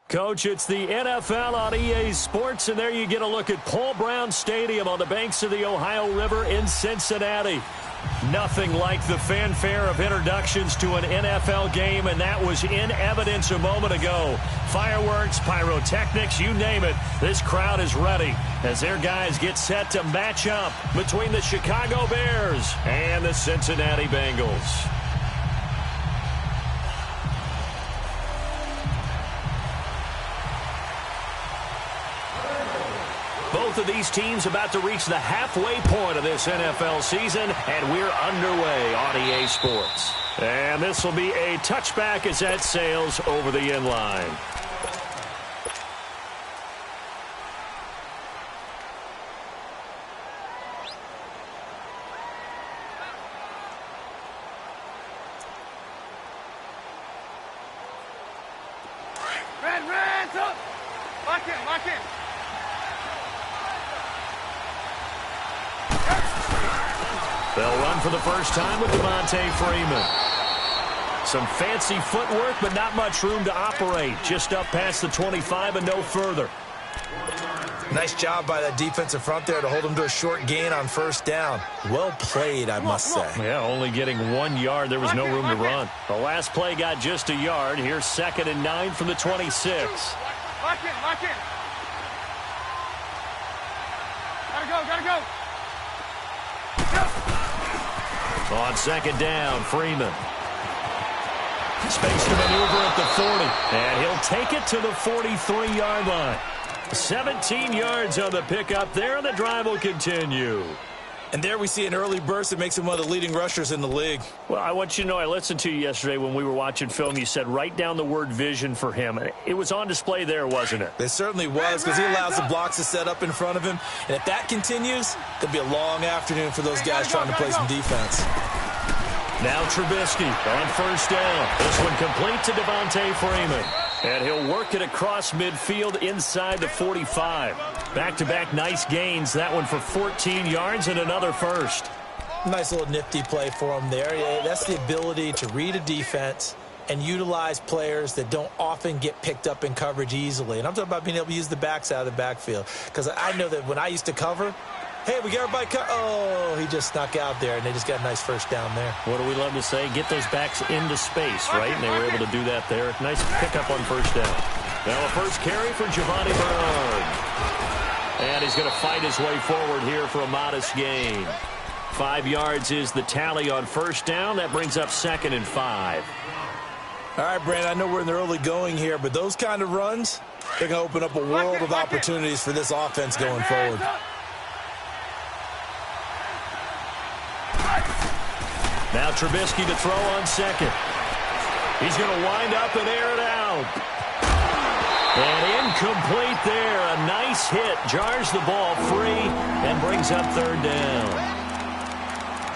Coach, it's the NFL on EA Sports, and there you get a look at Paul Brown Stadium on the banks of the Ohio River in Cincinnati. Nothing like the fanfare of introductions to an NFL game, and that was in evidence a moment ago. Fireworks, pyrotechnics, you name it. This crowd is ready as their guys get set to match up between the Chicago Bears and the Cincinnati Bengals. Both of these teams about to reach the halfway point of this NFL season, and we're underway on EA Sports. And this will be a touchback as that sails over the end line. Red, up! Lock in! They'll run for the first time with Devontae Freeman. Some fancy footwork, but not much room to operate. Just up past the 25 and no further. Nice job by that defensive front there to hold him to a short gain on first down. Well played, I must say. Yeah, only getting 1 yard. There was no room to run. The last play got just a yard. Here's 2nd and 9 from the 26. Lock in. Gotta go. On 2nd down, Freeman. Space to maneuver at the 40. And he'll take it to the 43-yard line. 17 yards on the pickup there, and the drive will continue. And there we see an early burst that makes him one of the leading rushers in the league. Well, I want you to know, I listened to you yesterday when we were watching film. You said write down the word vision for him. It was on display there, wasn't it? It certainly was, because he allows the blocks to set up in front of him. And if that continues, there'll be a long afternoon for those guys trying to play some defense. Now Trubisky on first down. This one complete to Devontae Freeman. And he'll work it across midfield inside the 45. Back-to-back nice gains. That one for 14 yards and another first. Nice little nifty play for him there. Yeah, that's the ability to read a defense and utilize players that don't often get picked up in coverage easily. And I'm talking about being able to use the backs out of the backfield. Because I know that when I used to cover, hey, we got everybody cut. Oh, he just snuck out there, and they just got a nice first down there. What do we love to say? Get those backs into space, right? And they were able to do that there. Nice pickup on first down. Now a first carry for Giovanni Bernard. And he's going to fight his way forward here for a modest gain. 5 yards is the tally on first down. That brings up 2nd and 5. All right, Brandon, I know we're in the early going here, but those kind of runs, they're going to open up a world of opportunities for this offense going forward. Now Trubisky to throw on 2nd. He's going to wind up and air it out. And incomplete there. A nice hit. Jars the ball free and brings up 3rd down.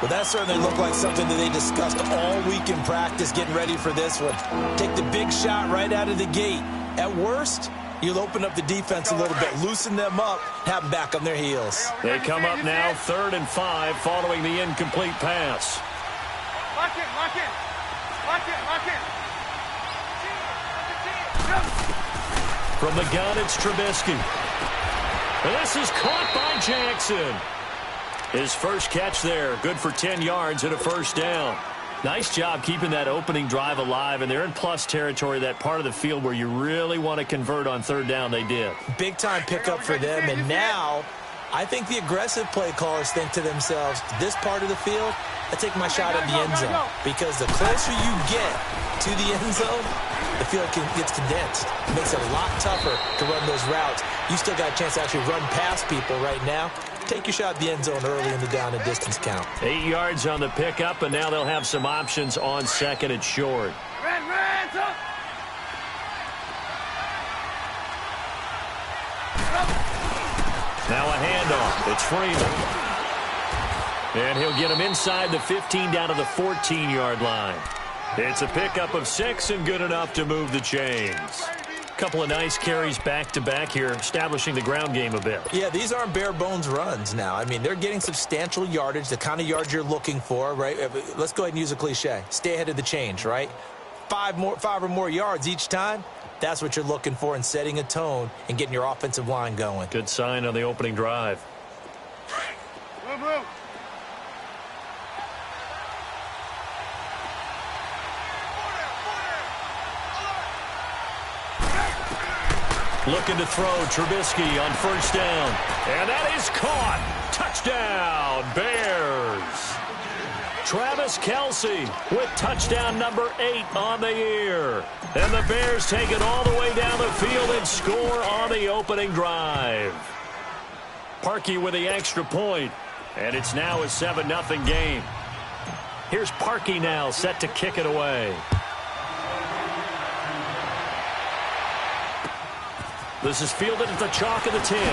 Well, that certainly looked like something that they discussed all week in practice, getting ready for this one. Take the big shot right out of the gate. At worst, you'll open up the defense a little bit, loosen them up, have them back on their heels. They come up now 3rd and 5 following the incomplete pass. Lock in. From the gun, it's Trubisky. And this is caught by Jackson. His first catch there, good for 10 yards and a first down. Nice job keeping that opening drive alive, and they're in plus territory, that part of the field where you really want to convert on 3rd down. They did. Big-time pickup for them, and now I think the aggressive play callers think to themselves, this part of the field, I take my shot at the end zone, because the closer you get to the end zone, the field gets condensed. It makes it a lot tougher to run those routes. You still got a chance to actually run past people right now. Take your shot at the end zone early in the down and distance count. 8 yards on the pickup, and now they'll have some options on 2nd and short. Red, up! Now a handoff. It's Freeman. And he'll get him inside the 15 down to the 14-yard line. It's a pickup of 6 and good enough to move the chains. Couple of nice carries back-to-back here, establishing the ground game a bit. Yeah, these aren't bare-bones runs now. I mean, they're getting substantial yardage, the kind of yards you're looking for, right? Let's go ahead and use a cliche. Stay ahead of the change, right? Five or more yards each time. That's what you're looking for in setting a tone and getting your offensive line going. Good sign on the opening drive. Move, move. Looking to throw, Trubisky on first down. And that is caught. Touchdown, Bears. Travis Kelce with touchdown number 8 on the year. And the Bears take it all the way down the field and score on the opening drive. Parkey with the extra point. And it's now a 7-0 game. Here's Parkey now set to kick it away. This is fielded at the chalk of the 10. And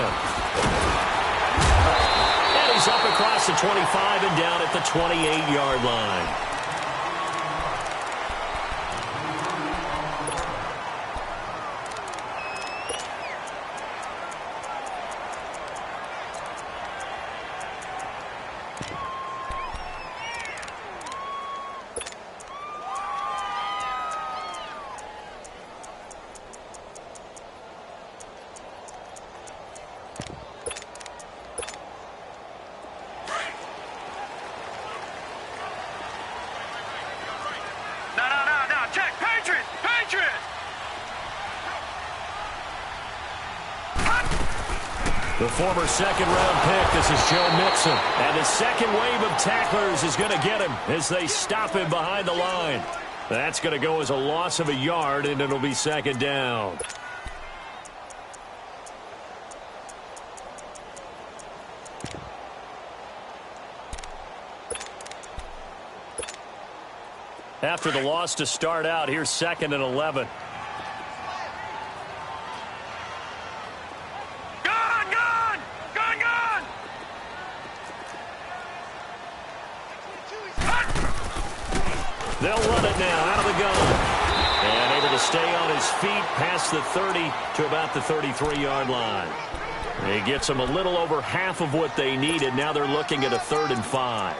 he's up across the 25 and down at the 28-yard line. The former second-round pick, this is Joe Mixon. And the second wave of tacklers is going to get him as they stop him behind the line. That's going to go as a loss of a yard, and it'll be second down. After the loss to start out, here's 2nd and 11. They'll run it now out of the gun. And able to stay on his feet past the 30 to about the 33-yard line. He gets them a little over half of what they needed. Now they're looking at a 3rd and 5.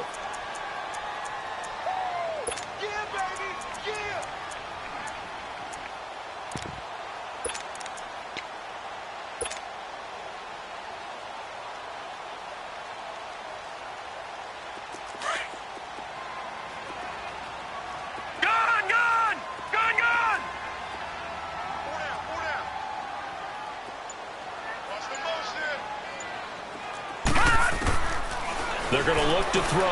They're going to look to throw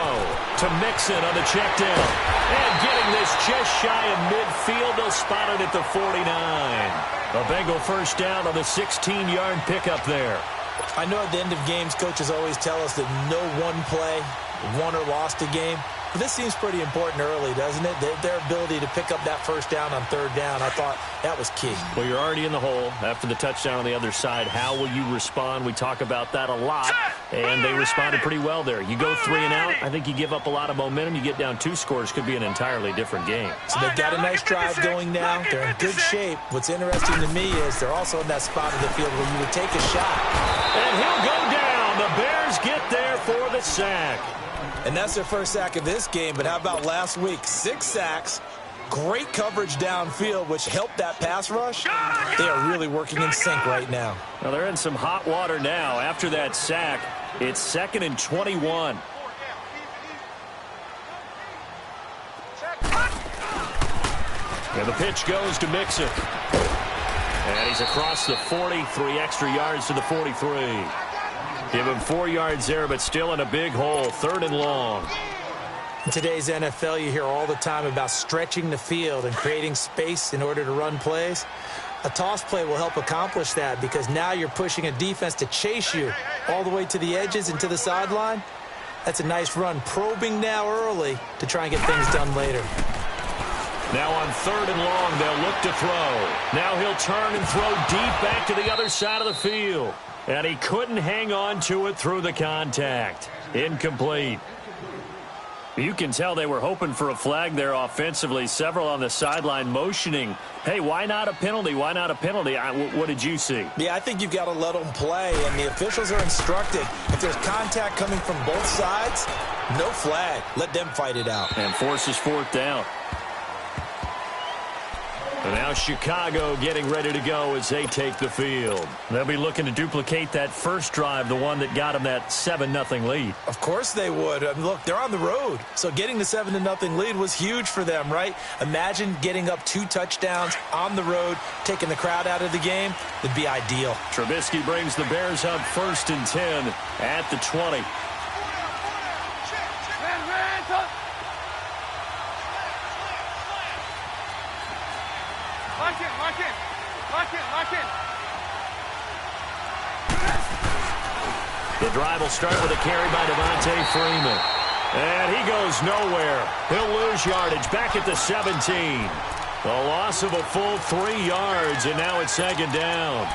to Mixon on the check down. And getting this just shy of midfield, they'll spot it at the 49. A Bengal first down on the 16-yard pickup there. I know at the end of games, coaches always tell us that no one play won or lost a game. But this seems pretty important early, doesn't it? Their ability to pick up that first down on 3rd down, I thought that was key. Well, you're already in the hole after the touchdown on the other side. How will you respond? We talk about that a lot, and they responded pretty well there. You go 3 and out, I think you give up a lot of momentum. You get down 2 scores, could be an entirely different game. So they've got a nice drive going now. They're in good shape. What's interesting to me is they're also in that spot of the field where you would take a shot. And he'll go down. The Bears get there for the sack. And that's their first sack of this game, but how about last week? 6 sacks, great coverage downfield, which helped that pass rush. They are really working in sync right now. Well, they're in some hot water now. After that sack, it's 2nd and 21. And the pitch goes to Mixon. And he's across the 40, 3 extra yards to the 43. Give him 4 yards there, but still in a big hole. 3rd and long. In today's NFL, you hear all the time about stretching the field and creating space in order to run plays. A toss play will help accomplish that because now you're pushing a defense to chase you all the way to the edges and to the sideline. That's a nice run. Probing now early to try and get things done later. Now on 3rd and long, they'll look to throw. Now he'll turn and throw deep back to the other side of the field. And he couldn't hang on to it through the contact. Incomplete. You can tell they were hoping for a flag there offensively. Several on the sideline motioning, hey, why not a penalty? Why not a penalty? What did you see? Yeah, I think you've got to let them play, and the officials are instructed. If there's contact coming from both sides, no flag. Let them fight it out. And forces fourth down. And now Chicago getting ready to go as they take the field. They'll be looking to duplicate that first drive, the one that got them that 7-0 lead. Of course they would. Look, they're on the road. So getting the 7-0 lead was huge for them, right? Imagine getting up 2 touchdowns on the road, taking the crowd out of the game. It'd be ideal. Trubisky brings the Bears up 1st and 10 at the 20. The drive will start with a carry by Devontae Freeman. And he goes nowhere. He'll lose yardage back at the 17. A loss of a full 3 yards, and now it's 2nd down.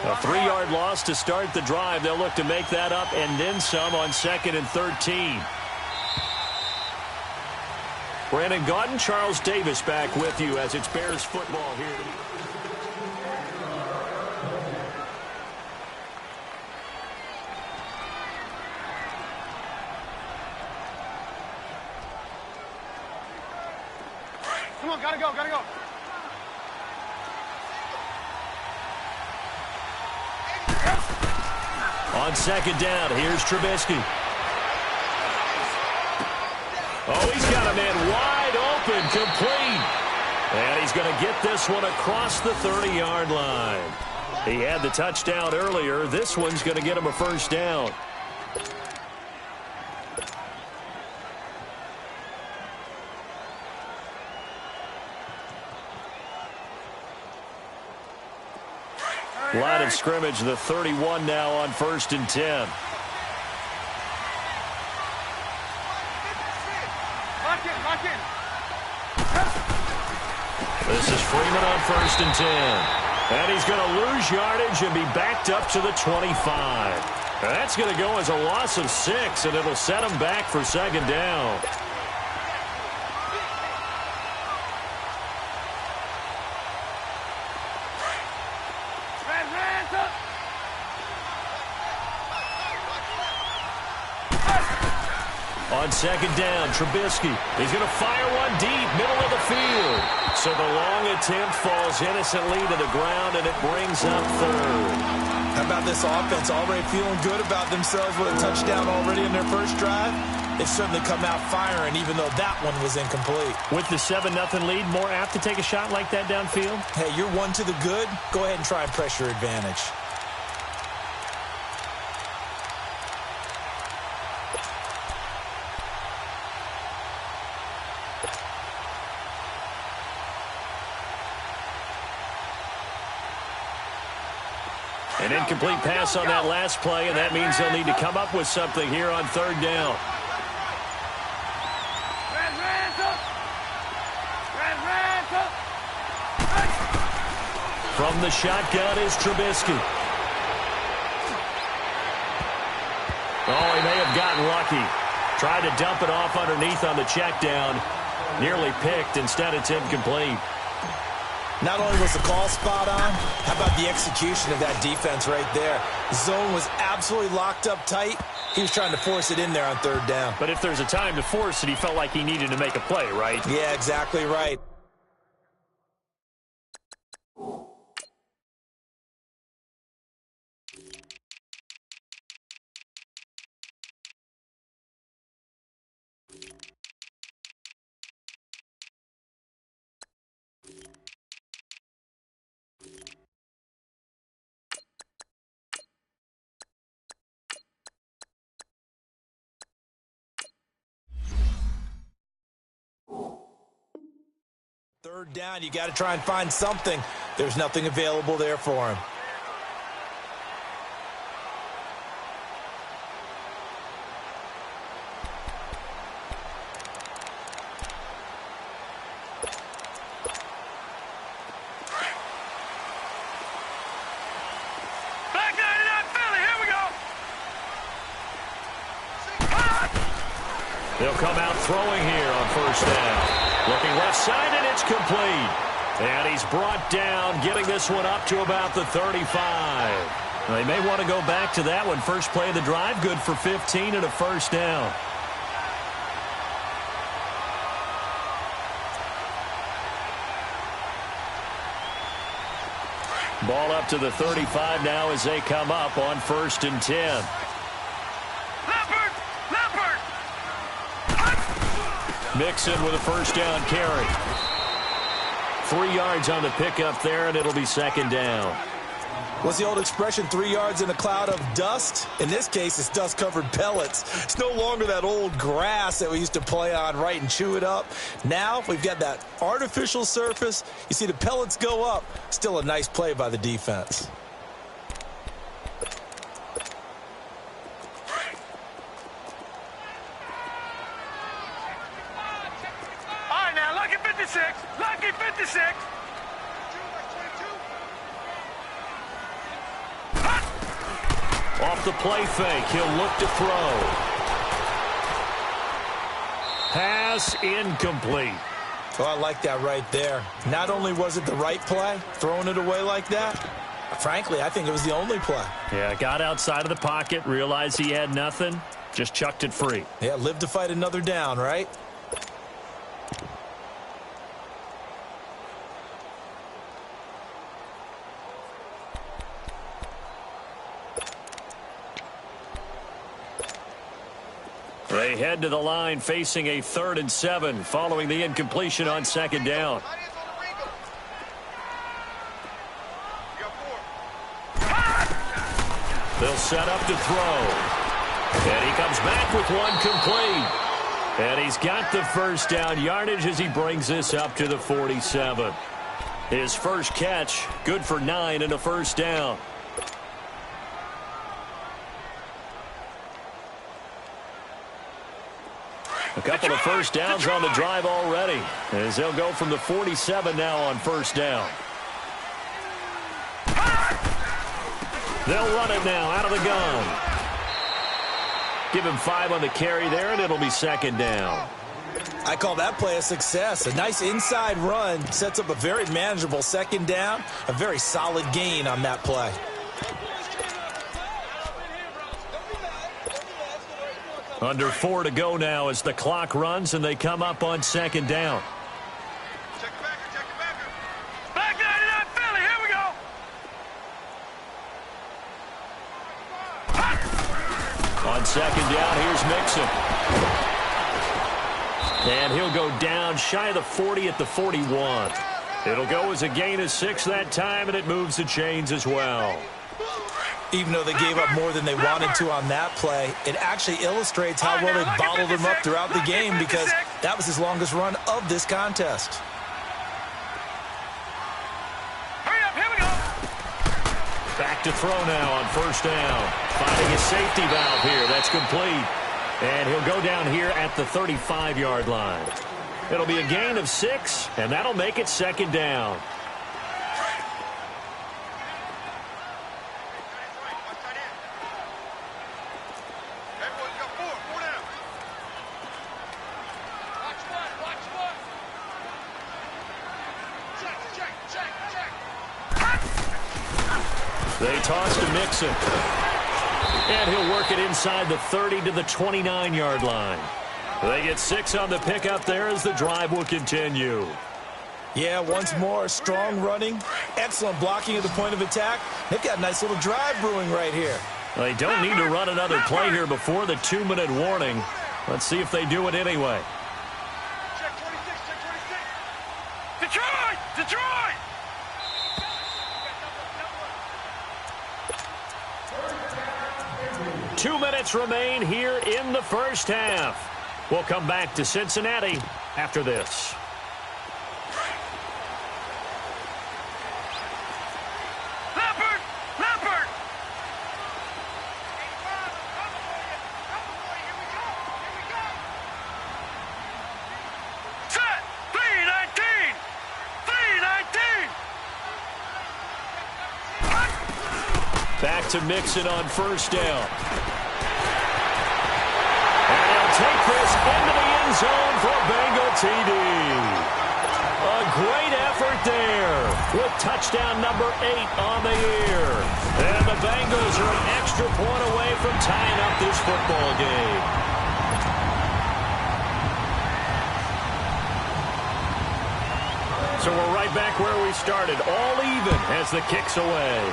A 3-yard loss to start the drive. They'll look to make that up and then some on 2nd and 13. Brandon Gaudin, Charles Davis back with you as it's Bears football here. Come on, gotta go, gotta go. On 2nd down, here's Trubisky. Oh, he's got a man wide open, complete. And he's going to get this one across the 30-yard line. He had the touchdown earlier. This one's going to get him a 1st down. Line of scrimmage, the 31 now on 1st and 10. This is Freeman on 1st and 10. And he's going to lose yardage and be backed up to the 25. That's going to go as a loss of 6, and it'll set him back for 2nd down. On 2nd down, Trubisky. He's going to fire one deep, middle of the field. So the long attempt falls innocently to the ground, and it brings up 3rd. How about this offense already feeling good about themselves with a touchdown already in their first drive? They've certainly come out firing, even though that one was incomplete. With the 7-0 lead, more apt to take a shot like that downfield? Hey, you're 1 to the good. Go ahead and try and press your advantage. An incomplete pass on that last play, and that means they'll need to come up with something here on 3rd down. From the shotgun is Trubisky. Oh, he may have gotten lucky. Tried to dump it off underneath on the check down. Nearly picked. Instead, it's incomplete. Not only was the call spot on, how about the execution of that defense right there? The zone was absolutely locked up tight. He was trying to force it in there on 3rd down. But if there's a time to force it, he felt like he needed to make a play, right? Yeah, exactly right. Third down, you got to try and find something. There's nothing available there for him. They'll come out throwing here on first down. Looking left side, and it's complete. And he's brought down, getting this one up to about the 35. They may want to go back to that one. First play of the drive, good for 15 and a first down. Ball up to the 35 now as they come up on 1st and 10. Mixon with a first down carry. 3 yards on the pickup there, and it'll be 2nd down. What's the old expression, 3 yards in a cloud of dust? In this case, it's dust-covered pellets. It's no longer that old grass that we used to play on, right, and chew it up. Now we've got that artificial surface. You see the pellets go up. Still a nice play by the defense. All right, now, lucky 56. Lucky 56. Off the play fake, he'll look to throw. Pass incomplete. Oh, I like that right there. Not only was it the right play, throwing it away like that, frankly, I think it was the only play. Yeah, got outside of the pocket, realized he had nothing, just chucked it free. Yeah, live to fight another down, right? They head to the line facing a 3rd and 7 following the incompletion on 2nd down. They'll set up to throw. And he comes back with one complete. And he's got the first down yardage as he brings this up to the 47. His first catch, good for 9 and a first down. A couple of first downs on the drive already, as they'll go from the 47 now on first down. They'll run it now out of the gun. Give him 5 on the carry there, and it'll be 2nd down. I call that play a success. A nice inside run sets up a very manageable 2nd down. A very solid gain on that play. Under 4 to go now as the clock runs and they come up on 2nd down. Check the backer, check the backer. Back 99 Philly, here we go. On 2nd down, here's Mixon. And he'll go down shy of the 40 at the 41. It'll go as a gain of 6 that time, and it moves the chains as well. Even though they gave up more than they wanted to on that play, it actually illustrates how well they bottled him up throughout the game, because that was his longest run of this contest. Hurry up, here we go. Back to throw now on first down. Finding his safety valve here. That's complete. And he'll go down here at the 35-yard line. It'll be a gain of 6, and that'll make it 2nd down. They toss to Mixon. And he'll work it inside the 30 to the 29-yard line. They get 6 on the pickup there as the drive will continue. Yeah, once more, strong running, excellent blocking at the point of attack. They've got a nice little drive brewing right here. They don't need to run another play here before the 2-minute warning. Let's see if they do it anyway. Check 26, check 26. Detroit! Detroit! 2 minutes remain here in the first half. We'll come back to Cincinnati after this. Leopard! Leopard! Set! 319! 319! Back to Mixon on first down. And he'll take this into the end zone for a Bengal TD. A great effort there with touchdown number 8 on the year. And the Bengals are an extra point away from tying up this football game. So we're right back where we started, all even as the kick's away.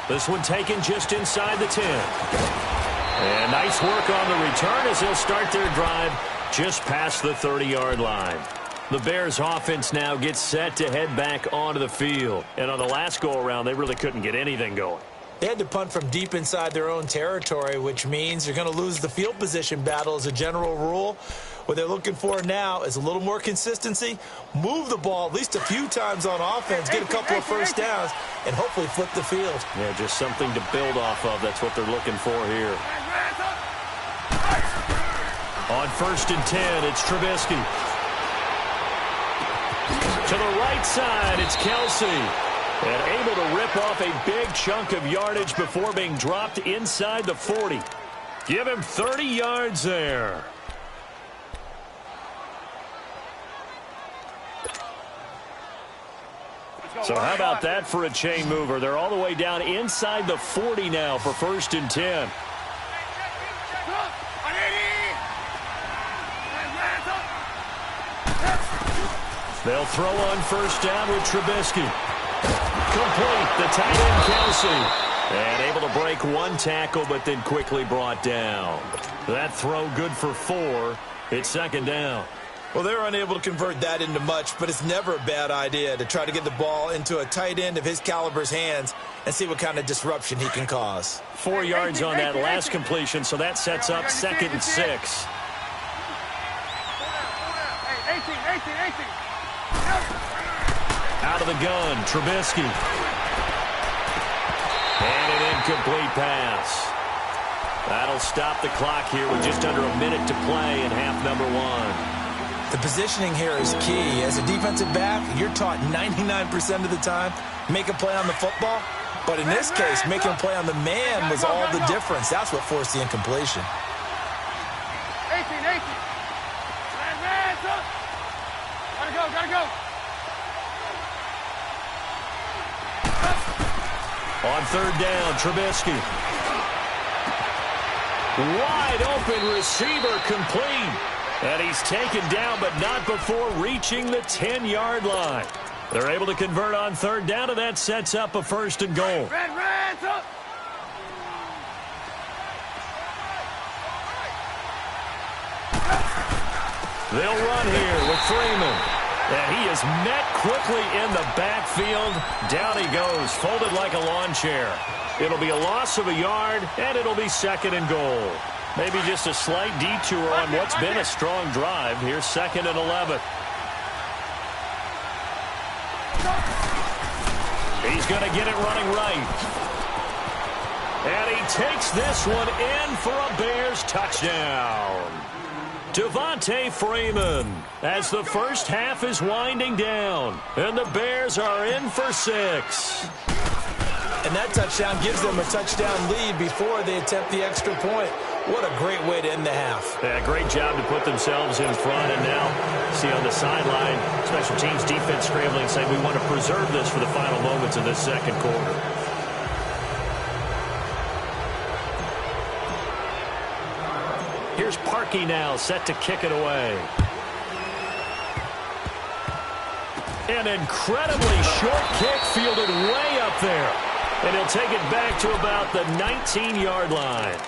This one taken just inside the 10. And nice work on the return as they'll start their drive just past the 30-yard line. The Bears offense now gets set to head back onto the field. And on the last go-around, they really couldn't get anything going. They had to punt from deep inside their own territory, which means you're going to lose the field position battle as a general rule. What they're looking for now is a little more consistency, move the ball at least a few times on offense, get a couple of first downs, and hopefully flip the field. Yeah, just something to build off of. That's what they're looking for here. On 1st and 10, it's Trubisky. To the right side, it's Kelsey. And able to rip off a big chunk of yardage before being dropped inside the 40. Give him 30 yards there. So how about that for a chain mover? They're all the way down inside the 40 now for 1st and 10. They'll throw on 1st down with Trubisky. Complete, the tight end Kelsey. And able to break one tackle, but then quickly brought down. That throw good for 4. It's 2nd down. Well, they're unable to convert that into much, but it's never a bad idea to try to get the ball into a tight end of his caliber's hands and see what kind of disruption he can cause. 4 yards on that last completion, so that sets up 2nd and 6. Out of the gun, Trubisky. And an incomplete pass. That'll stop the clock here with just under a minute to play in half number 1. The positioning here is key. As a defensive back, you're taught 99% of the time, make a play on the football. But in this case, making a play on the man was all the difference. That's what forced the incompletion. 18. Gotta go. On 3rd down, Trubisky. Wide open receiver complete. And he's taken down, but not before reaching the 10-yard line. They're able to convert on 3rd down, and that sets up a 1st and goal. They'll run here with Freeman. And he is met quickly in the backfield. Down he goes, folded like a lawn chair. It'll be a loss of a yard, and it'll be 2nd and goal. Maybe just a slight detour on what's been a strong drive. Here's 2nd and 11. He's going to get it running right. And he takes this one in for a Bears touchdown. Devontae Freeman as the first half is winding down. And the Bears are in for 6. And that touchdown gives them a touchdown lead before they attempt the extra point. What a great way to end the half. Yeah, great job to put themselves in front. And now, see on the sideline, special teams defense scrambling, saying we want to preserve this for the final moments of this 2nd quarter. Here's Parkey now, set to kick it away. An incredibly short kick fielded way up there. And he'll take it back to about the 19-yard line.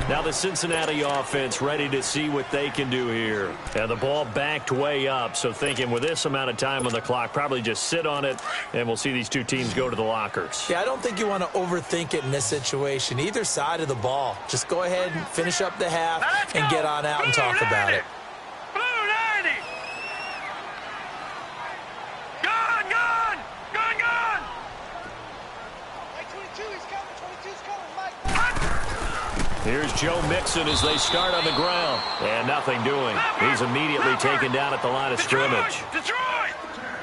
Now the Cincinnati offense ready to see what they can do here. And the ball backed way up, so thinking with this amount of time on the clock, probably just sit on it, and we'll see these two teams go to the lockers. Yeah, I don't think you want to overthink it in this situation. Either side of the ball. Just go ahead and finish up the half and get on out and talk about it. Here's Joe Mixon as they start on the ground. And nothing doing. He's immediately taken down at the line of scrimmage.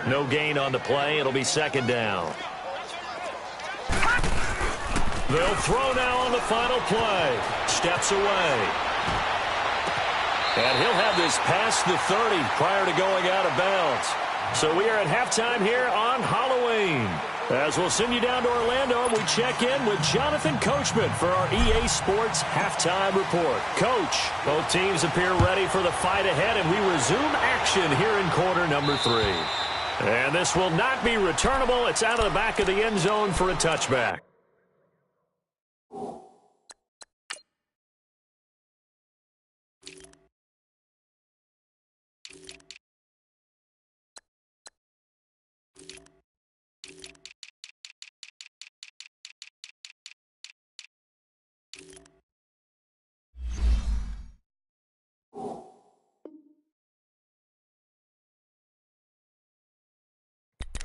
No gain on the play. It'll be 2nd down. They'll throw now on the final play. Steps away. And he'll have this past the 30 prior to going out of bounds. So we are at halftime here on Halloween. As we'll send you down to Orlando, and we check in with Jonathan Coachman for our EA Sports Halftime Report. Coach, both teams appear ready for the fight ahead, and we resume action here in quarter number 3. And this will not be returnable. It's out of the back of the end zone for a touchback.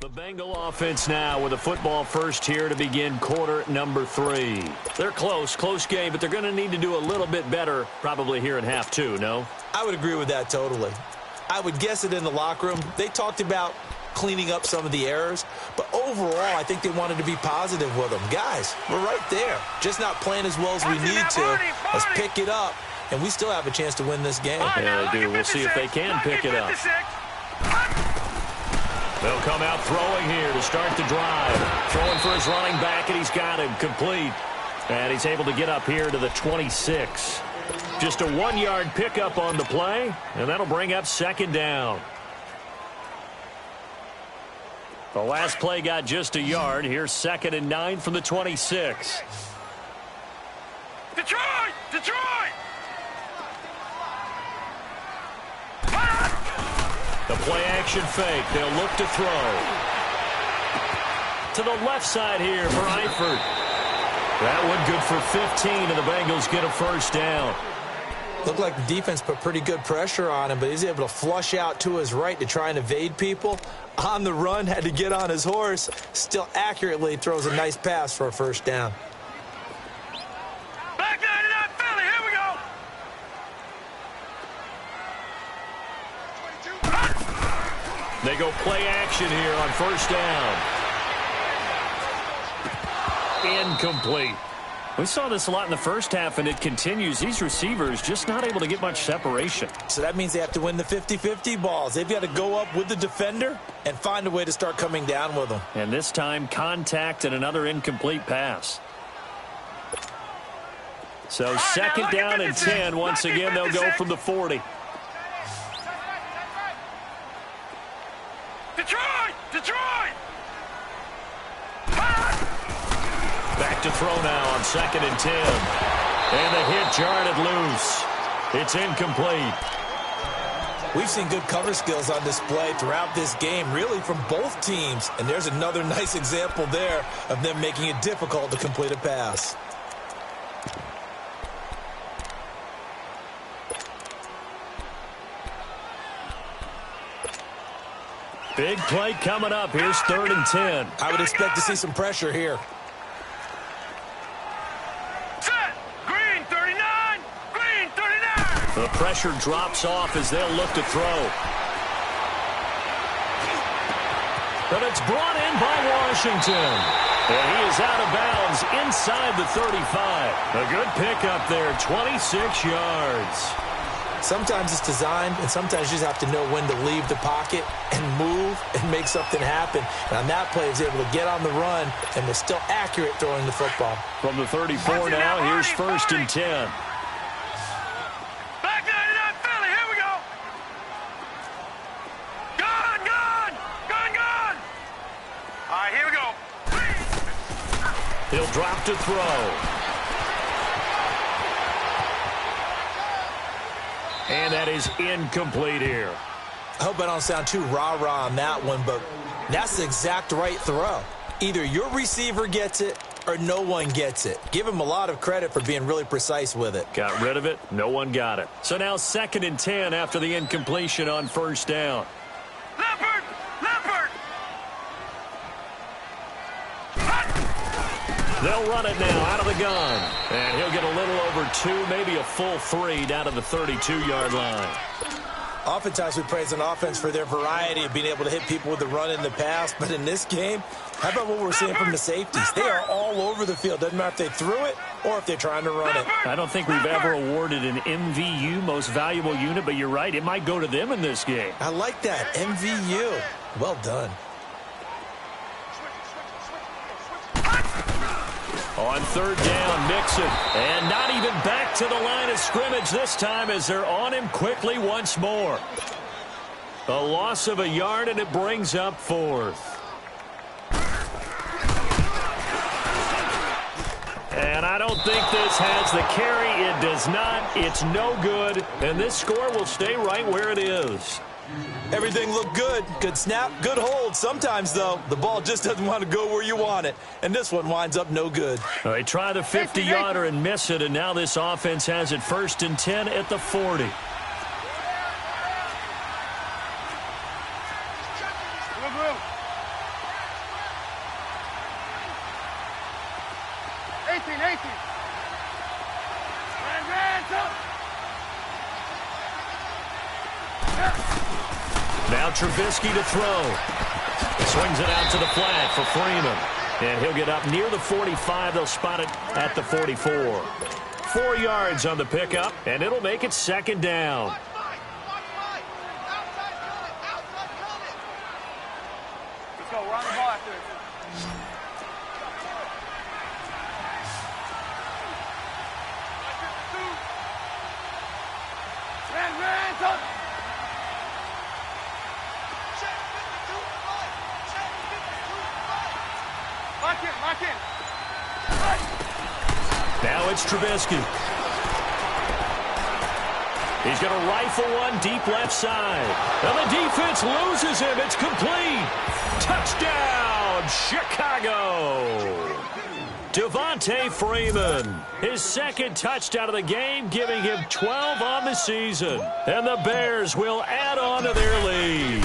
The Bengal offense now with a football first here to begin quarter number 3. They're close game, but they're going to need to do a little bit better probably here in half 2, no? I would agree with that totally. I would guess it in the locker room. They talked about cleaning up some of the errors, but overall I think they wanted to be positive with them. Guys, we're right there. Just not playing as well as we need to. Let's pick it up, and we still have a chance to win this game. Yeah, they do. We'll see if they can pick it up. They'll come out throwing here to start the drive. Throwing for his running back, and he's got him complete. And he's able to get up here to the 26. Just a 1-yard pickup on the play, and that'll bring up second down. The last play got just a yard. Here's 2nd and 9 from the 26. Detroit! Detroit! The play-action fake. They'll look to throw. To the left side here for Eifert. That one good for 15, and the Bengals get a first down. Looked like the defense put pretty good pressure on him, but he's able to flush out to his right to try and evade people. On the run, had to get on his horse. Still accurately throws a nice pass for a first down. Back 99 Philly, here we go! They go play action here on first down. Incomplete. We saw this a lot in the first half, and it continues. These receivers just not able to get much separation. So that means they have to win the 50-50 balls. They've got to go up with the defender and find a way to start coming down with them. And this time, contact and another incomplete pass. So second down and 10. Once again, they'll go from the 40. Detroit! Detroit! Back to throw now on 2nd and 10. And the hit jarred loose. It's incomplete. We've seen good cover skills on display throughout this game, really from both teams. And there's another nice example there of them making it difficult to complete a pass. Big play coming up. Here's 3rd and 10. I would expect to see some pressure here. Set! Green 39! Green 39! The pressure drops off as they'll look to throw. But it's brought in by Washington. And he is out of bounds inside the 35. A good pickup there, 26 yards. Sometimes it's designed, and sometimes you just have to know when to leave the pocket and move and make something happen. And on that play, he was able to get on the run and was still accurate throwing the football. From the 34 now, here's 1st and 10. Back 99 Philly, here we go! Gone, gone! Gone, gone! All right, here we go. He'll drop to throw. And that is incomplete here. I hope I don't sound too rah-rah on that one, but that's the exact right throw. Either your receiver gets it or no one gets it. Give him a lot of credit for being really precise with it. Got rid of it. No one got it. So now 2nd and 10 after the incompletion on first down. Leopard! Leopard! They'll run it now out of the gun. And he'll get a little over 2, maybe a full 3 down to the 32-yard line. Oftentimes we praise an offense for their variety of being able to hit people with the run in the pass, but in this game, how about what we're seeing from the safeties? They are all over the field. Doesn't matter if they threw it or if they're trying to run it. I don't think we've ever awarded an MVU, most valuable unit, but you're right, it might go to them in this game. I like that, MVU. Well done. On third down, Mixon. And not even back to the line of scrimmage this time as they're on him quickly once more. A loss of a yard, and it brings up fourth. And I don't think this has the carry. It does not. It's no good. And this score will stay right where it is. Everything looked good. Good snap, good hold. Sometimes, though, the ball just doesn't want to go where you want it. And this one winds up no good. They try the 50-yarder and miss it, and now this offense has it 1st and 10 at the 40. Now Trubisky to throw. Swings it out to the flat for Freeman. And he'll get up near the 45. They'll spot it at the 44. 4 yards on the pickup, and it'll make it 2nd down. Let's go. We're on the ball after this. Lock in. Now it's Trubisky. He's going to rifle one deep left side. And the defense loses him. It's complete. Touchdown, Chicago. Devontae Freeman, his 2nd touchdown of the game, giving him 12 on the season. And the Bears will add on to their lead.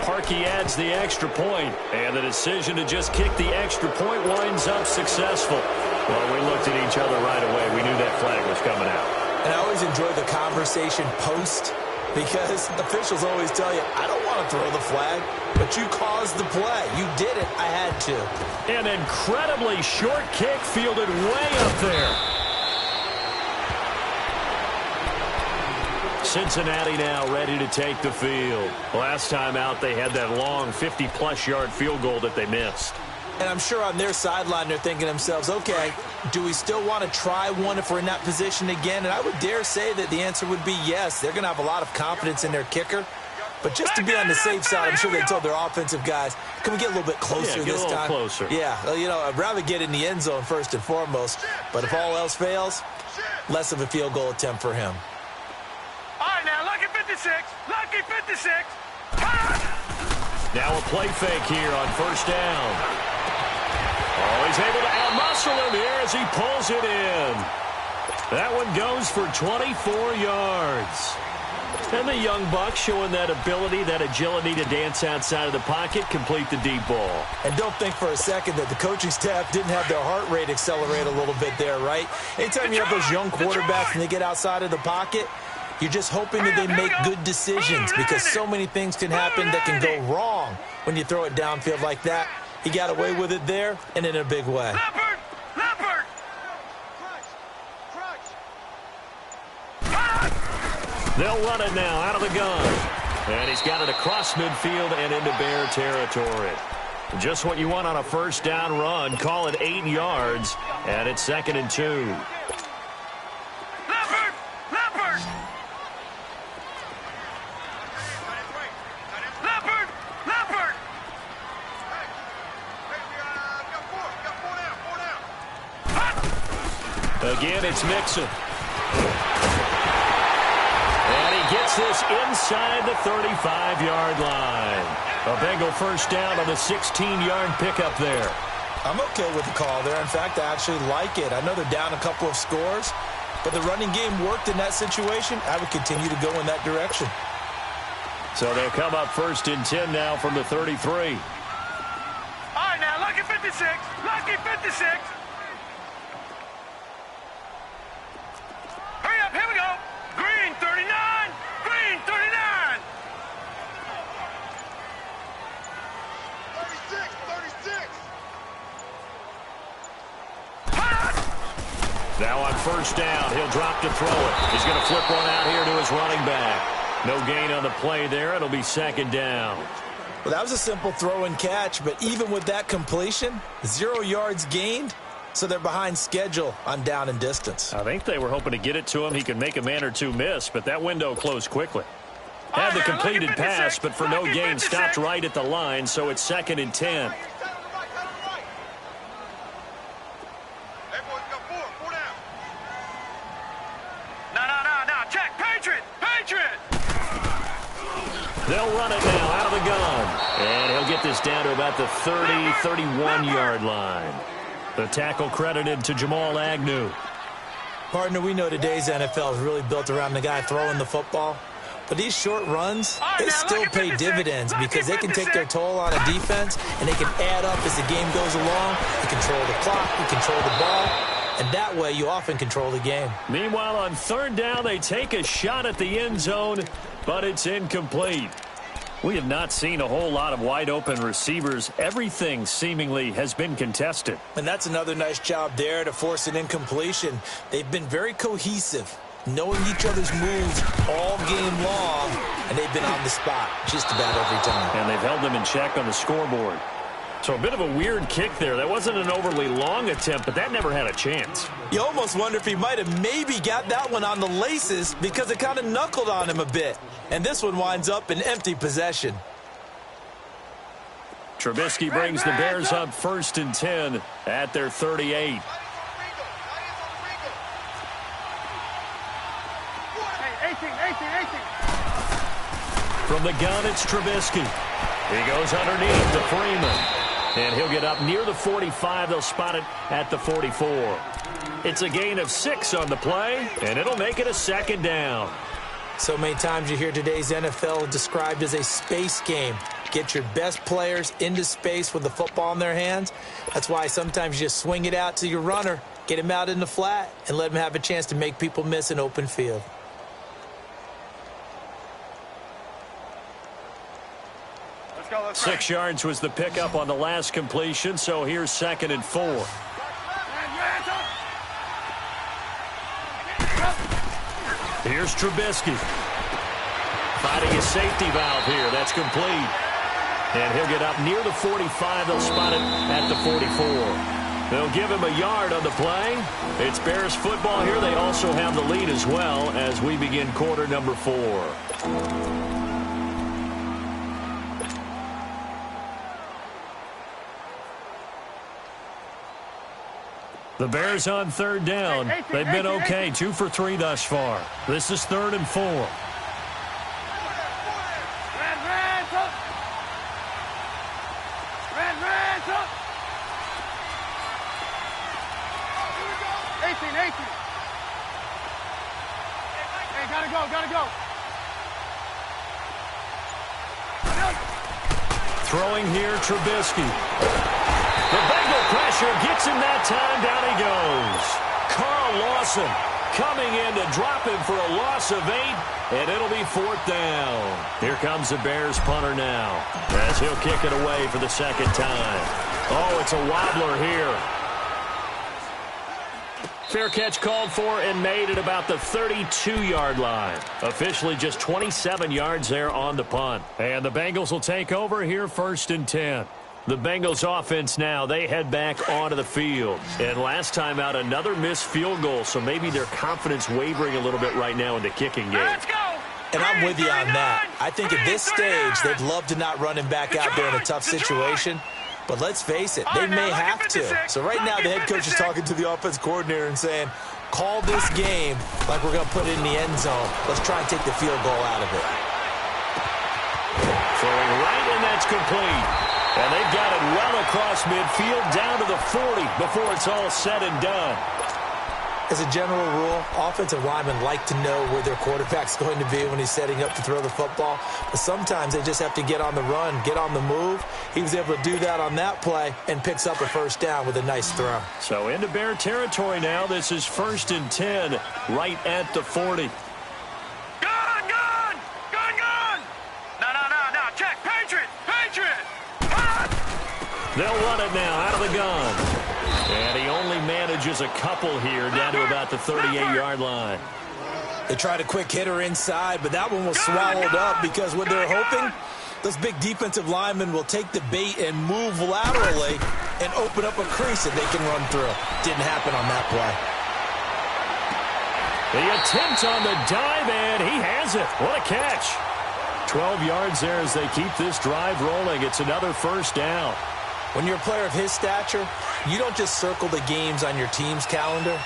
Parkey adds the extra point, and the decision to just kick the extra point winds up successful. Well, we looked at each other right away. We knew that flag was coming out. And I always enjoy the conversation post, because officials always tell you, I don't want to throw the flag, but you caused the play. You did it. I had to. An incredibly short kick fielded way up there. Cincinnati now ready to take the field. Last time out, they had that long 50-plus yard field goal that they missed. And I'm sure on their sideline, they're thinking to themselves, okay, do we still want to try one if we're in that position again? And I would dare say that the answer would be yes. They're going to have a lot of confidence in their kicker. But just to be on the safe side, I'm sure they told their offensive guys, can we get a little bit closer this time? Closer. Yeah, you know, I'd rather get in the end zone first and foremost. But if all else fails, less of a field goal attempt for him. All right, now, lucky 56. Lucky 56. Now a play fake here on 1st down. Oh, he's able to out-muscle him here as he pulls it in. That one goes for 24 yards. And the young buck showing that ability, that agility to dance outside of the pocket, complete the deep ball. And don't think for a second that the coaching staff didn't have their heart rate accelerate a little bit there, right? Anytime you have those young quarterbacks and they get outside of the pocket, you're just hoping that they make good decisions, because so many things can happen that can go wrong when you throw it downfield like that. He got away with it there and in a big way. Leopard! Leopard! They'll run it now out of the gun. And he's got it across midfield and into Bear territory. Just what you want on a 1st down run. Call it 8 yards, and it's 2nd and 2. Leopard! Leopard! Leopard! Leopard! Again, it's Mixon. And he gets this inside the 35-yard line. A Bengal 1st down on the 16-yard pickup there. I'm okay with the call there. In fact, I actually like it. I know they're down a couple of scores, but the running game worked in that situation. I would continue to go in that direction. So they'll come up 1st and 10 now from the 33. All right, now, lucky 56. Lucky 56. Hurry up, here we go. Green 30. Now on first down, he'll drop to throw it. He's going to flip one out here to his running back. No gain on the play there. It'll be second down. Well, that was a simple throw and catch, but even with that completion, 0 yards gained, so they're behind schedule on down and distance. I think they were hoping to get it to him. He could make a man or two miss, but that window closed quickly. Had the completed pass, but for no gain, stopped right at the line, so it's second and 10. They'll run it now out of the gun. And he'll get this down to about the 30, 31-yard line. The tackle credited to Jamal Agnew. Partner, we know today's NFL is really built around the guy throwing the football. But these short runs, they still pay dividends because they can take their toll on a defense, and they can add up as the game goes along. You control the clock, you control the ball, and that way you often control the game. Meanwhile, on third down, they take a shot at the end zone, but it's incomplete. We have not seen a whole lot of wide-open receivers. Everything seemingly has been contested. And that's another nice job there to force an incompletion. They've been very cohesive, knowing each other's moves all game long, and they've been on the spot just about every time. And they've held them in check on the scoreboard. So a bit of a weird kick there. That wasn't an overly long attempt, but that never had a chance. You almost wonder if he might have maybe got that one on the laces because it kind of knuckled on him a bit. And this one winds up in empty possession. Trubisky brings the Bears up first and 10 at their 38. From the gun, it's Trubisky. He goes underneath to Freeman. And he'll get up near the 45. They'll spot it at the 44. It's a gain of 6 on the play, and it'll make it a second down. So many times you hear today's NFL described as a space game. Get your best players into space with the football in their hands. That's why sometimes you just swing it out to your runner, get him out in the flat, and let him have a chance to make people miss an open field. Go, 6 yards was the pickup on the last completion, so here's second and 4. Here's Trubisky. Finding his safety valve here. That's complete. And he'll get up near the 45. They'll spot it at the 44. They'll give him a yard on the play. It's Bears football here. They also have the lead as well as we begin quarter number 4. The Bears on third down. They've been okay, 2 for 3 thus far. This is third and 4. Gotta go. Throwing here, Trubisky. The Bengal pressure gets him that time. Down he goes. Carl Lawson coming in to drop him for a loss of 8, and it'll be fourth down. Here comes the Bears punter now as he'll kick it away for the second time. Oh, it's a wobbler here. Fair catch called for and made at about the 32-yard line. Officially just 27 yards there on the punt. And the Bengals will take over here first and 10. The Bengals offense now, they head back onto the field. And last time out, another missed field goal, so maybe their confidence wavering a little bit right now in the kicking game. Let's go. And I'm with you on that. I think at this stage, they'd love to not run him back out there in a tough situation. But let's face it, they may have to. So right now, the head coach is talking to the offense coordinator and saying, call this game like we're going to put it in the end zone. Let's try and take the field goal out of it. Throwing right, and that's complete. And they've got it well across midfield, down to the 40 before it's all said and done. As a general rule, offensive linemen like to know where their quarterback's going to be when he's setting up to throw the football. But sometimes they just have to get on the run, get on the move. He was able to do that on that play and picks up a first down with a nice throw. So into Bear territory now. This is first and 10 right at the 40. Gun! No. Check. Patriot! They'll run it now out of the gun. And he only manages a couple here down to about the 38-yard line. They tried a quick hitter inside, but that one was swallowed up because what they're hoping, those big defensive linemen will take the bait and move laterally and open up a crease that they can run through. Didn't happen on that play. The attempt on the dive, and he has it. What a catch. 12 yards there as they keep this drive rolling. It's another first down. When you're a player of his stature, you don't just circle the games on your team's calendar.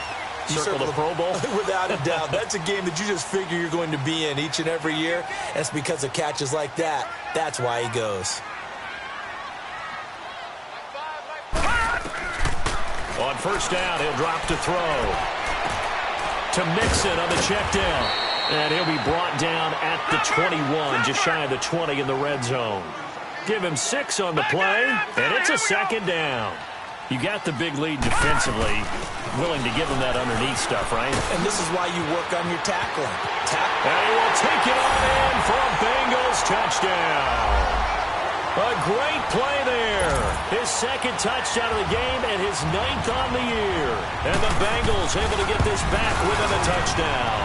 You circle the Pro Bowl? Without a doubt. That's a game that you just figure you're going to be in each and every year. And it's because of catches like that. That's why he goes. On first down, he'll drop to throw. To Mixon on the check down. And he'll be brought down at the 21, just shy of the 20 in the red zone. Give him 6 on the play, and it's a second down. You got the big lead defensively, willing to give him that underneath stuff, right? And this is why you work on your tackling. And he will take it on in for a Bengals touchdown. A great play there. His second touchdown of the game and his 9th on the year. And the Bengals able to get this back within a touchdown.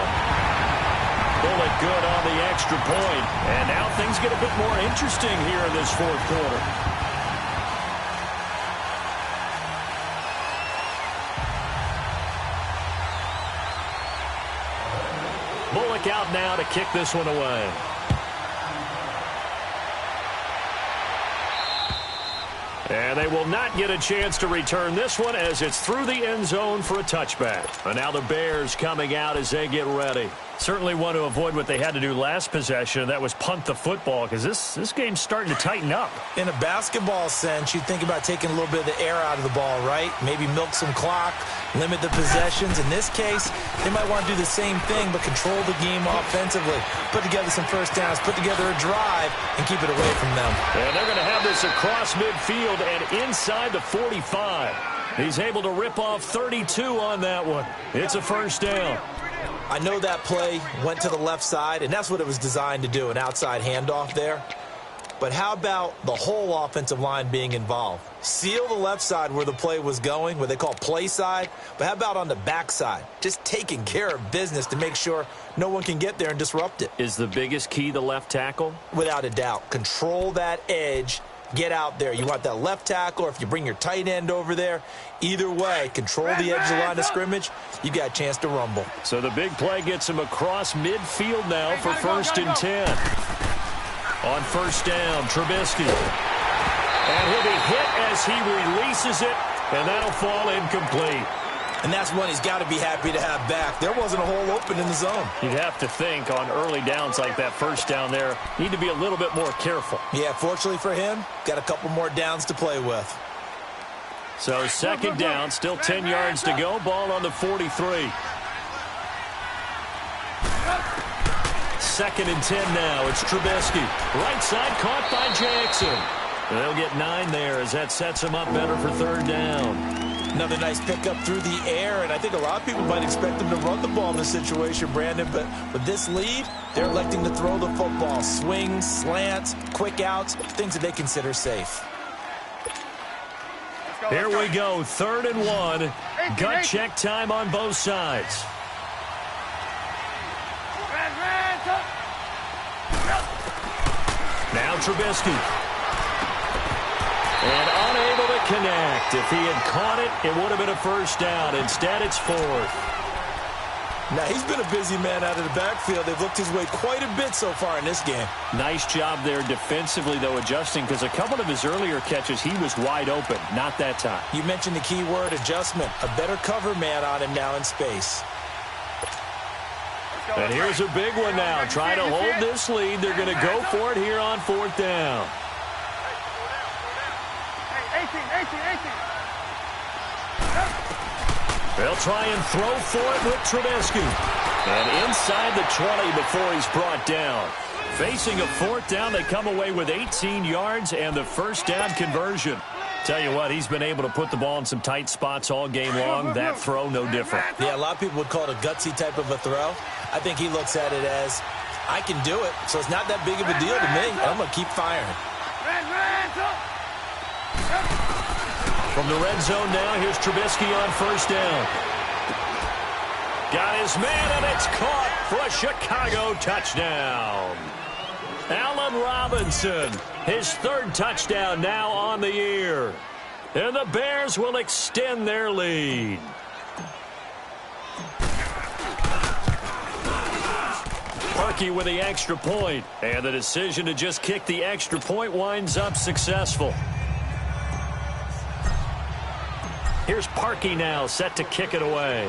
Bullet good on the extra point. And now things get a bit more interesting here in this fourth quarter. Bullock out now to kick this one away. And they will not get a chance to return this one as it's through the end zone for a touchback. And now the Bears coming out as they get ready. Certainly want to avoid what they had to do last possession. That was punt the football because this game's starting to tighten up. In a basketball sense, you think about taking a little bit of the air out of the ball, right? Maybe milk some clock, limit the possessions. In this case, they might want to do the same thing but control the game offensively. Put together some first downs, put together a drive, and keep it away from them. And they're going to have this across midfield and inside the 45. He's able to rip off 32 on that one. It's a first down. I know that play went to the left side, and that's what it was designed to do, an outside handoff there. But how about the whole offensive line being involved? Seal the left side where the play was going, what they call play side. But how about on the back side? Just taking care of business to make sure no one can get there and disrupt it. Is the biggest key the left tackle? Without a doubt. Control that edge. Get out there. You want that left tackle, or if you bring your tight end over there, either way, control the edge of the line of scrimmage, you got a chance to rumble. So the big play gets him across midfield now for first and 10. On first down, Trubisky. And he'll be hit as he releases it, and that'll fall incomplete. And that's one he's got to be happy to have back. There wasn't a hole open in the zone. You'd have to think on early downs like that first down there, need to be a little bit more careful. Yeah, fortunately for him, got a couple more downs to play with. So second down, still 10 yards to go. Ball on the 43. Second and 10 now. It's Trubisky. Right side caught by Jackson. They'll get 9 there as that sets him up better for third down. Another nice pickup through the air, and I think a lot of people might expect them to run the ball in this situation, Brandon, but with this lead, they're electing to throw the football. Swings, slants, quick outs, things that they consider safe. Here we go, 3rd and 1. Gut check time on both sides. Now Trubisky. And unable to connect. If he had caught it, it would have been a first down. Instead, it's 4th. Now, he's been a busy man out of the backfield. They've looked his way quite a bit so far in this game. Nice job there defensively, though, adjusting, because a couple of his earlier catches, he was wide open. Not that time. You mentioned the key word, adjustment. A better cover man on him now in space. And here's a big one now. Trying to hold this lead. They're going to go for it here on 4th down. They'll try and throw for it with Trubisky. And inside the 20 before he's brought down. Facing a 4th down, they come away with 18 yards and the first down conversion. Tell you what, he's been able to put the ball in some tight spots all game long. That throw, no different. Yeah, a lot of people would call it a gutsy type of a throw. I think he looks at it as, I can do it, so it's not that big of a deal to me. I'm going to keep firing. From the red zone now, here's Trubisky on first down. Got his man, and it's caught for a Chicago touchdown. Allen Robinson, his third touchdown now on the year. And the Bears will extend their lead. Parkey with the extra point, and the decision to just kick the extra point winds up successful. Here's Parkey now, set to kick it away.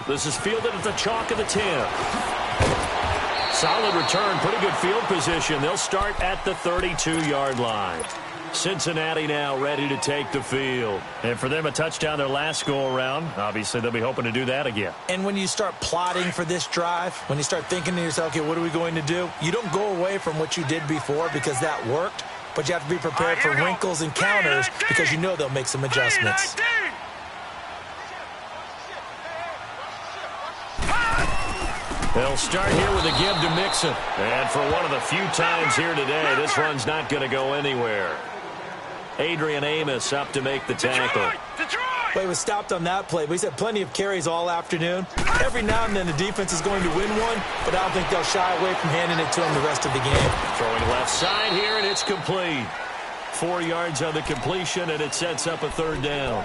This is fielded at the chalk of the 10. Solid return, pretty good field position. They'll start at the 32-yard line. Cincinnati now ready to take the field. And for them, a touchdown their last go-around. Obviously, they'll be hoping to do that again. And when you start plotting for this drive, when you start thinking to yourself, okay, what are we going to do? You don't go away from what you did before because that worked, but you have to be prepared for wrinkles and counters because you know they'll make some adjustments. They'll start here with a give to Mixon. And for one of the few times here today, this run's not going to go anywhere. Adrian Amos up to make the tackle. Well, he was stopped on that play, but he's had plenty of carries all afternoon. Every now and then the defense is going to win one, but I don't think they'll shy away from handing it to him the rest of the game. Throwing left side here, and it's complete. 4 yards on the completion, and it sets up a third down.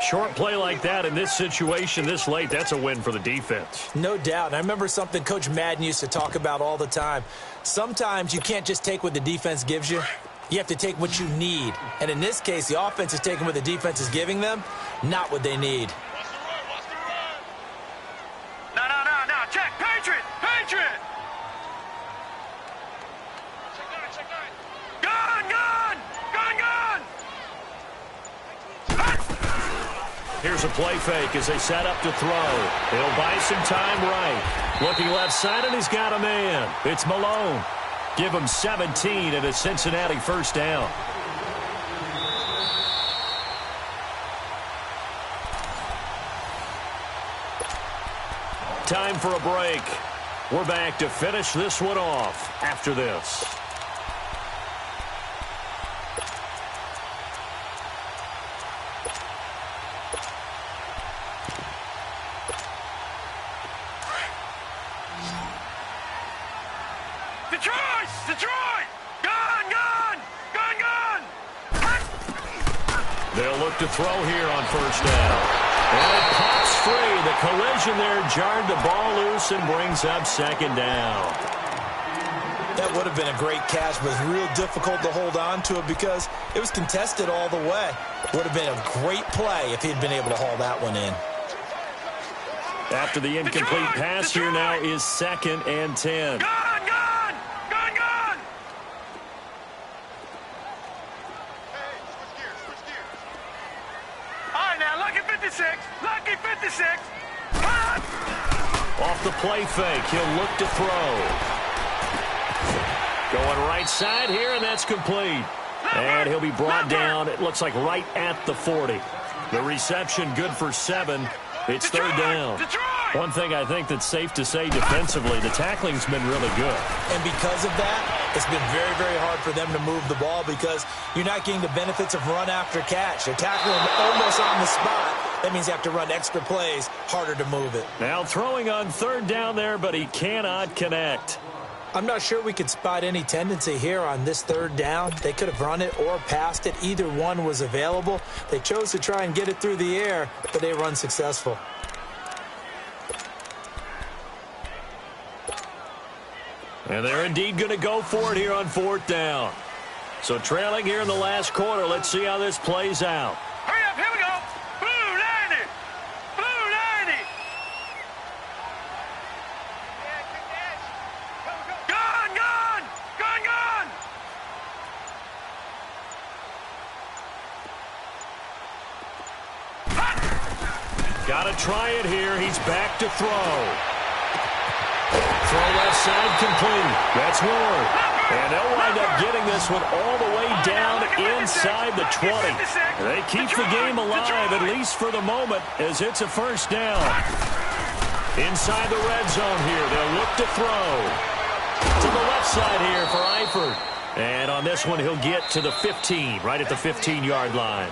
Short play like that in this situation this late, that's a win for the defense. No doubt. And I remember something Coach Madden used to talk about all the time. Sometimes you can't just take what the defense gives you. You have to take what you need. And in this case, the offense is taking what the defense is giving them, not what they need. No. Check. Patriot. Gun. Here's a play fake as they set up to throw. He'll buy some time right. Looking left side, and he's got a man. It's Malone. Give him 17 at a Cincinnati first down. Time for a break. We're back to finish this one off after this. Detroit! Gun! They'll look to throw here on first down. And it pops free. The collision there jarred the ball loose and brings up second down. That would have been a great catch, but it's real difficult to hold on to it because it was contested all the way. Would have been a great play if he'd been able to haul that one in. After the incomplete pass, here now is 2nd and 10. Gun! All right, now, lucky 56. Off the play fake, he'll look to throw. Going right side here, and that's complete. And he'll be brought down, it looks like right at the 40. The reception good for 7. It's third down. One thing I think that's safe to say defensively, the tackling's been really good. And because of that, it's been very, very hard for them to move the ball because you're not getting the benefits of run after catch. They're tackling almost on the spot. That means you have to run extra plays, harder to move it. Now throwing on third down there, but he cannot connect. I'm not sure we could spot any tendency here on this third down. They could have run it or passed it. Either one was available. They chose to try and get it through the air, but they were unsuccessful. And they're indeed going to go for it here on fourth down. So trailing here in the last quarter, let's see how this plays out. Hurry up, here we go. Blue 90. Gun. Got to try it here. He's back to throw. Throw left side complete. That's Ward. And they'll wind up getting this one all the way down inside the 20. They keep the game alive, at least for the moment, as it's a first down. Inside the red zone here. They'll look to throw. To the left side here for Eifert. And on this one, he'll get to the 15, right at the 15-yard line.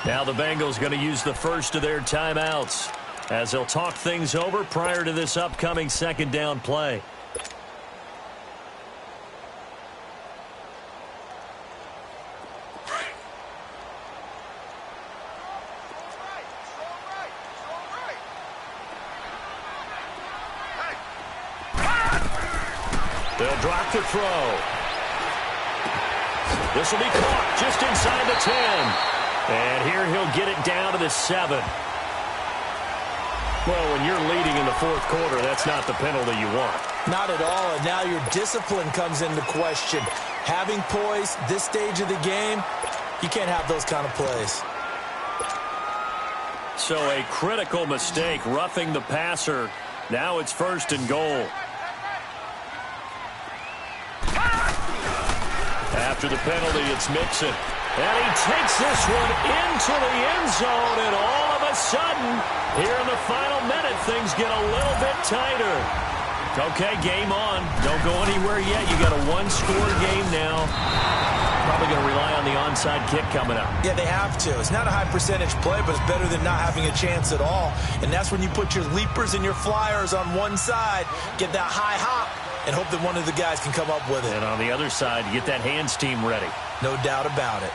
Now the Bengals going to use the first of their timeouts as they'll talk things over prior to this upcoming second down play. They'll drop the throw. This will be caught just inside the 10. And here he'll get it down to the 7. Well, when you're leading in the fourth quarter, that's not the penalty you want. Not at all, and now your discipline comes into question. Having poise this stage of the game, you can't have those kind of plays. So a critical mistake, roughing the passer. Now it's 1st and goal. After the penalty, it's Mixon. And he takes this one into the end zone, and all of a sudden, here in the final minute, things get a little bit tighter. Okay, game on. Don't go anywhere yet. You got a one-score game now. Probably going to rely on the onside kick coming up. Yeah, they have to. It's not a high-percentage play, but it's better than not having a chance at all. And that's when you put your leapers and your flyers on one side, get that high hop, and hope that one of the guys can come up with it. And on the other side, get that hands team ready. No doubt about it.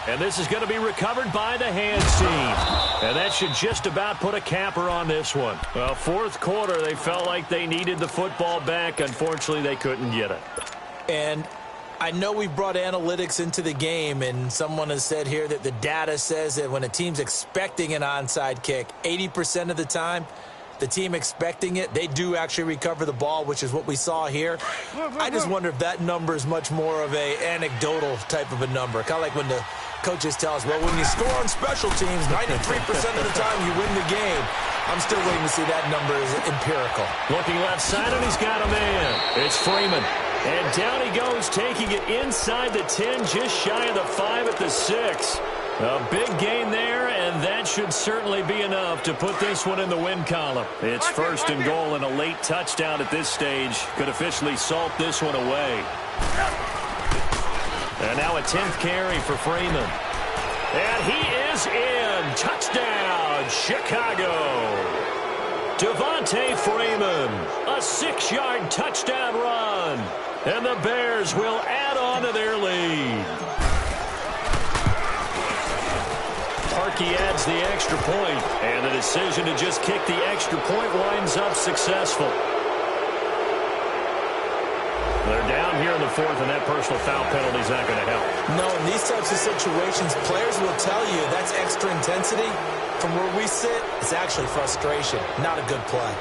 And this is going to be recovered by the hands team. And that should just about put a capper on this one. Well, fourth quarter, they felt like they needed the football back. Unfortunately, they couldn't get it. And I know we brought analytics into the game, and someone has said here that the data says that when a team's expecting an onside kick, 80% of the time, the team expecting it, they do actually recover the ball, which is what we saw here. I just wonder if that number is much more of a anecdotal type of a number. Kind of like when the coaches tell us, well, when you score on special teams, 93% of the time you win the game. I'm still waiting to see that number is empirical. Looking left side, and he's got a man. It's Freeman. And down he goes, taking it inside the 10, just shy of the 5 at the 6. A big gain there, and that should certainly be enough to put this one in the win column. It's 1st and goal, and a late touchdown at this stage could officially salt this one away. And now a 10th carry for Freeman. And he is in. Touchdown, Chicago. Devontae Freeman, a 6-yard touchdown run. And the Bears will add on to their lead. Parkey adds the extra point, and the decision to just kick the extra point winds up successful. They're down here in the fourth, and that personal foul penalty is not going to help. No, in these types of situations, players will tell you that's extra intensity. From where we sit, it's actually frustration, not a good play.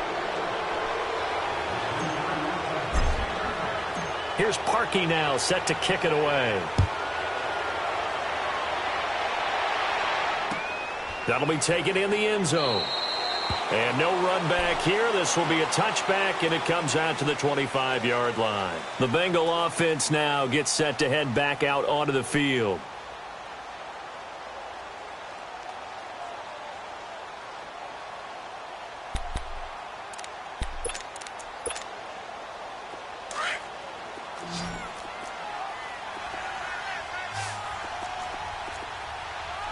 Here's Parkey now, set to kick it away. That'll be taken in the end zone. And no run back here. This will be a touchback, and it comes out to the 25-yard line. The Bengal offense now gets set to head back out onto the field.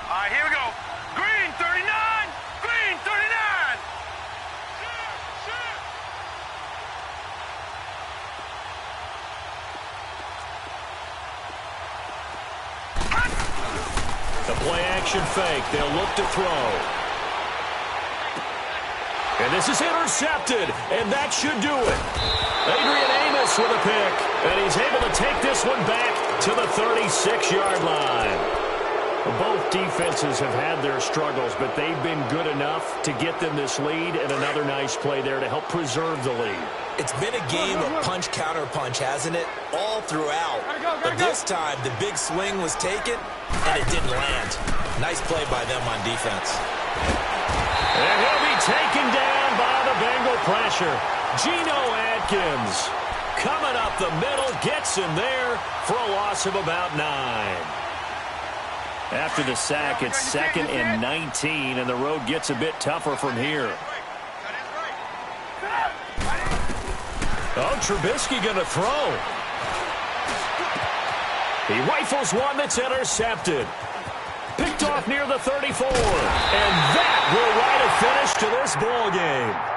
All right, here we go. Green 39. Green 39. The play-action fake. They'll look to throw. And this is intercepted, and that should do it. Adrian Amos with a pick, and he's able to take this one back to the 36-yard line. Both defenses have had their struggles, but they've been good enough to get them this lead, and another nice play there to help preserve the lead. It's been a game of punch-counter-punch, hasn't it? All throughout. But this time, the big swing was taken, and it didn't land. Nice play by them on defense. And he'll be taken down by the Bengal pressure. Geno Atkins coming up the middle, gets him there for a loss of about 9. After the sack, it's 2nd and 19, and the road gets a bit tougher from here. Oh, Trubisky going to throw. He rifles one that's intercepted. Picked off near the 34. And that will write a finish to this ball game.